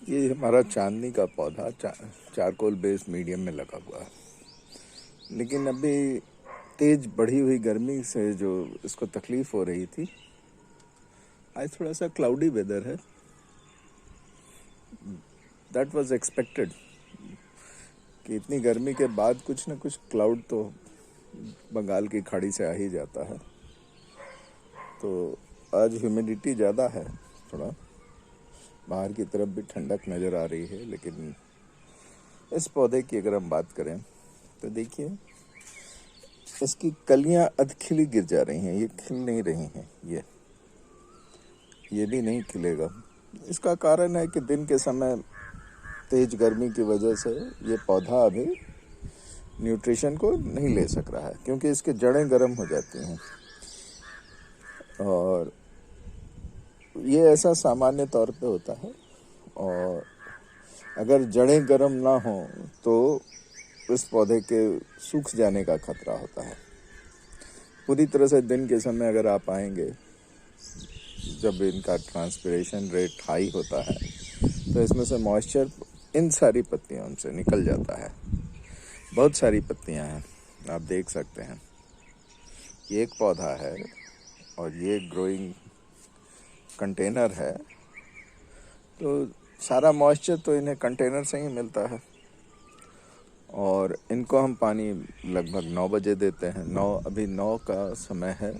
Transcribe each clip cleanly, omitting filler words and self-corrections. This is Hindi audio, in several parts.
ये हमारा चांदनी का पौधा चारकोल बेस मीडियम में लगा हुआ है, लेकिन अभी तेज बढ़ी हुई गर्मी से जो इसको तकलीफ हो रही थी, आज थोड़ा सा क्लाउडी वेदर है। दैट वाज एक्सपेक्टेड कि इतनी गर्मी के बाद कुछ न कुछ क्लाउड तो बंगाल की खाड़ी से आ ही जाता है। तो आज ह्यूमिडिटी ज़्यादा है, थोड़ा बाहर की तरफ भी ठंडक नज़र आ रही है। लेकिन इस पौधे की अगर हम बात करें तो देखिए, इसकी कलियां अधखिली गिर जा रही हैं, ये खिल नहीं रही हैं। ये भी नहीं खिलेगा। इसका कारण है कि दिन के समय तेज गर्मी की वजह से ये पौधा अभी न्यूट्रिशन को नहीं ले सक रहा है, क्योंकि इसके जड़ें गर्म हो जाती हैं। और ये ऐसा सामान्य तौर पे होता है, और अगर जड़ें गर्म ना हो तो इस पौधे के सूख जाने का खतरा होता है। पूरी तरह से दिन के समय अगर आप आएंगे, जब इनका ट्रांसपिरेशन रेट हाई होता है, तो इसमें से मॉइस्चर इन सारी पत्तियों से निकल जाता है। बहुत सारी पत्तियां हैं, आप देख सकते हैं। ये एक पौधा है और ये ग्रोइंग कंटेनर है, तो सारा मॉइस्चर तो इन्हें कंटेनर से ही मिलता है। और इनको हम पानी लगभग 9 बजे देते हैं। अभी 9 का समय है,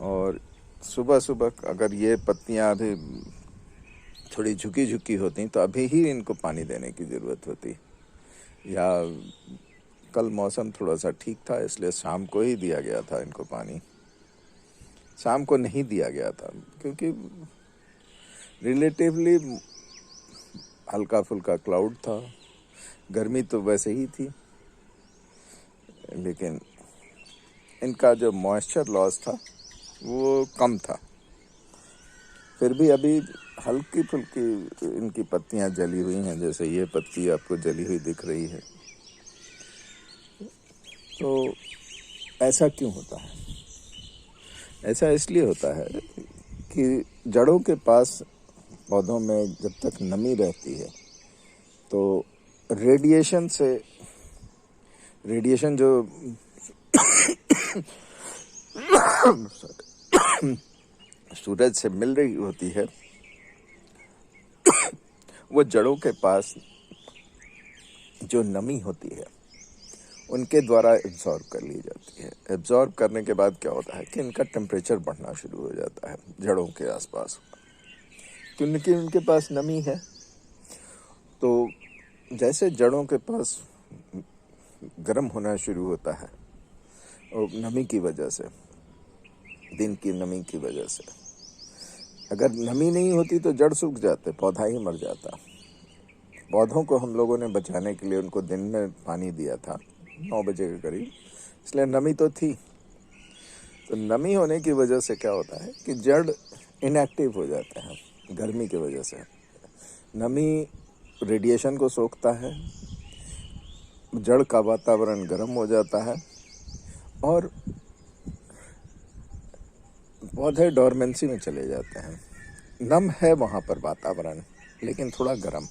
और सुबह सुबह अगर ये पत्तियां अभी थोड़ी झुकी झुकी होती तो अभी ही इनको पानी देने की ज़रूरत होती, या कल मौसम थोड़ा सा ठीक था इसलिए शाम को ही दिया गया था इनको पानी। शाम को नहीं दिया गया था क्योंकि रिलेटिवली हल्का फुल्का क्लाउड था, गर्मी तो वैसे ही थी, लेकिन इनका जो मॉइस्चर लॉस था वो कम था। फिर भी अभी हल्की फुल्की इनकी पत्तियां जली हुई हैं, जैसे ये पत्ती आपको जली हुई दिख रही है। तो ऐसा क्यों होता है? ऐसा इसलिए होता है कि जड़ों के पास पौधों में जब तक नमी रहती है तो रेडिएशन जो सूरज से मिल रही होती है, वो जड़ों के पास जो नमी होती है उनके द्वारा एब्जॉर्ब कर ली जाती है। एब्जॉर्ब करने के बाद क्या होता है कि इनका टेम्परेचर बढ़ना शुरू हो जाता है जड़ों के आसपास, क्योंकि उनके पास नमी है। तो जैसे जड़ों के पास गर्म होना शुरू होता है और नमी की वजह से, दिन की नमी की वजह से, अगर नमी नहीं होती तो जड़ सूख जाते, पौधा ही मर जाता। पौधों को हम लोगों ने बचाने के लिए उनको दिन में पानी दिया था 9 बजे के करीब, इसलिए नमी तो थी। तो नमी होने की वजह से क्या होता है कि जड़ इनएक्टिव हो जाते हैं गर्मी की वजह से। नमी रेडिएशन को सोखता है, जड़ का वातावरण गर्म हो जाता है और पौधे डोरमेंसी में चले जाते हैं। नम है वहाँ पर वातावरण, लेकिन थोड़ा गर्म,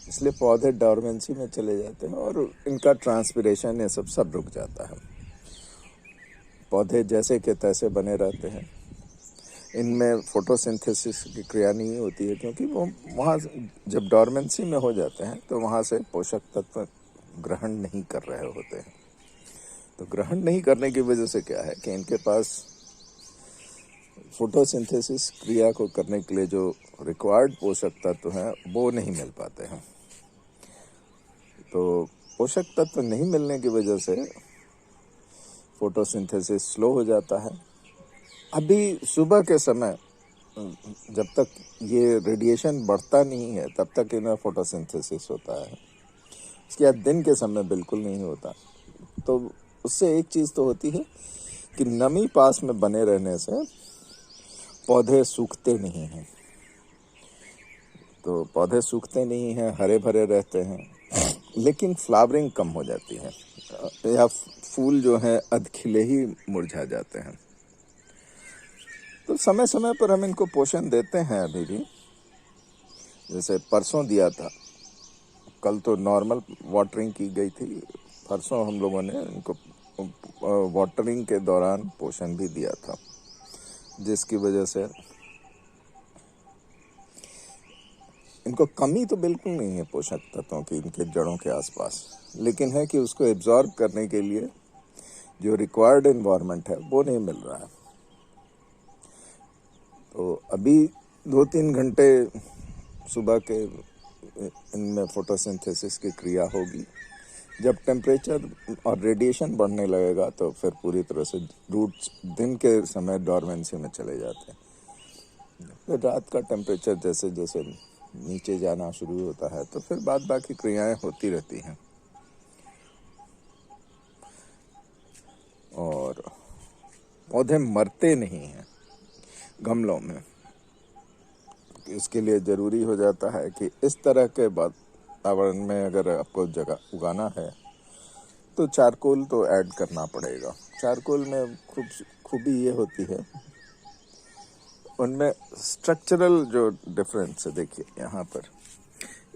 इसलिए पौधे डोरमेंसी में चले जाते हैं और इनका ट्रांसपिरेशन ये सब रुक जाता है। पौधे जैसे के तैसे बने रहते हैं, इनमें फोटोसिंथेसिस की क्रिया नहीं होती है, क्योंकि वो वहाँ जब डोरमेंसी में हो जाते हैं तो वहाँ से पोषक तत्व ग्रहण नहीं कर रहे होते हैं। तो ग्रहण नहीं करने की वजह से क्या है कि इनके पास फोटोसिंथेसिस क्रिया को करने के लिए जो रिक्वायर्ड पोषक तत्व हैं वो नहीं मिल पाते हैं। तो पोषक तत्व नहीं मिलने की वजह से फोटोसिंथेसिस स्लो हो जाता है। अभी सुबह के समय जब तक ये रेडिएशन बढ़ता नहीं है तब तक इनमें फोटोसिंथेसिस होता है, इसके बाद दिन के समय बिल्कुल नहीं होता। तो उससे एक चीज़ तो होती है कि नमी पास में बने रहने से पौधे सूखते नहीं हैं। तो पौधे सूखते नहीं हैं, हरे भरे रहते हैं, लेकिन फ्लावरिंग कम हो जाती है, या फूल जो हैं अधखिले ही मुरझा जाते हैं। तो समय समय पर हम इनको पोषण देते हैं अभी भी, जैसे परसों दिया था, कल तो नॉर्मल वाटरिंग की गई थी, परसों हम लोगों ने इनको वाटरिंग के दौरान पोषण भी दिया था, जिसकी वजह से इनको कमी तो बिल्कुल नहीं है पोषक तत्वों की इनके जड़ों के आसपास, लेकिन है कि उसको एब्जॉर्ब करने के लिए जो रिक्वायर्ड एनवायरनमेंट है वो नहीं मिल रहा है। तो अभी 2-3 घंटे सुबह के इनमें फोटोसिंथेसिस की क्रिया होगी। जब टेम्परेचर और रेडिएशन बढ़ने लगेगा तो फिर पूरी तरह से रूट्स दिन के समय डॉर्मेंसी में चले जाते हैं। फिर रात का टेम्परेचर जैसे जैसे नीचे जाना शुरू होता है तो फिर बाद बाकी क्रियाएं होती रहती हैं। और पौधे मरते नहीं हैं गमलों में। इसके लिए ज़रूरी हो जाता है कि इस तरह के वातावरण में अगर आपको जगह उगाना है तो चारकोल तो ऐड करना पड़ेगा। चारकोल में खूबी ये होती है, उनमें स्ट्रक्चरल जो डिफरेंस है, देखिए यहाँ पर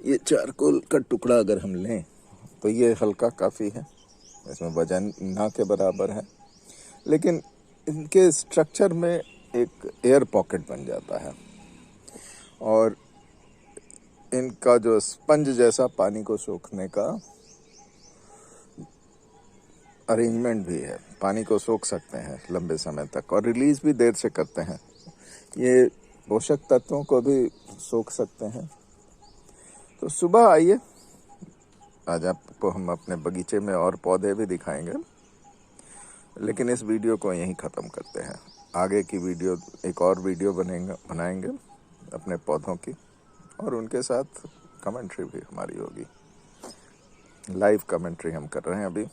ये चारकोल का टुकड़ा अगर हम लें तो ये हल्का काफ़ी है, इसमें वजन ना के बराबर है, लेकिन इनके स्ट्रक्चर में एक एयर पॉकेट बन जाता है और इनका जो स्पंज जैसा पानी को सोखने का अरेंजमेंट भी है, पानी को सोख सकते हैं लंबे समय तक और रिलीज भी देर से करते हैं। ये पोषक तत्वों को भी सोख सकते हैं। तो सुबह आइए, आज आपको हम अपने बगीचे में और पौधे भी दिखाएंगे, लेकिन इस वीडियो को यहीं ख़त्म करते हैं। आगे की वीडियो, एक और वीडियो बनाएंगे अपने पौधों की, और उनके साथ कमेंट्री भी हमारी होगी। लाइव कमेंट्री हम कर रहे हैं अभी।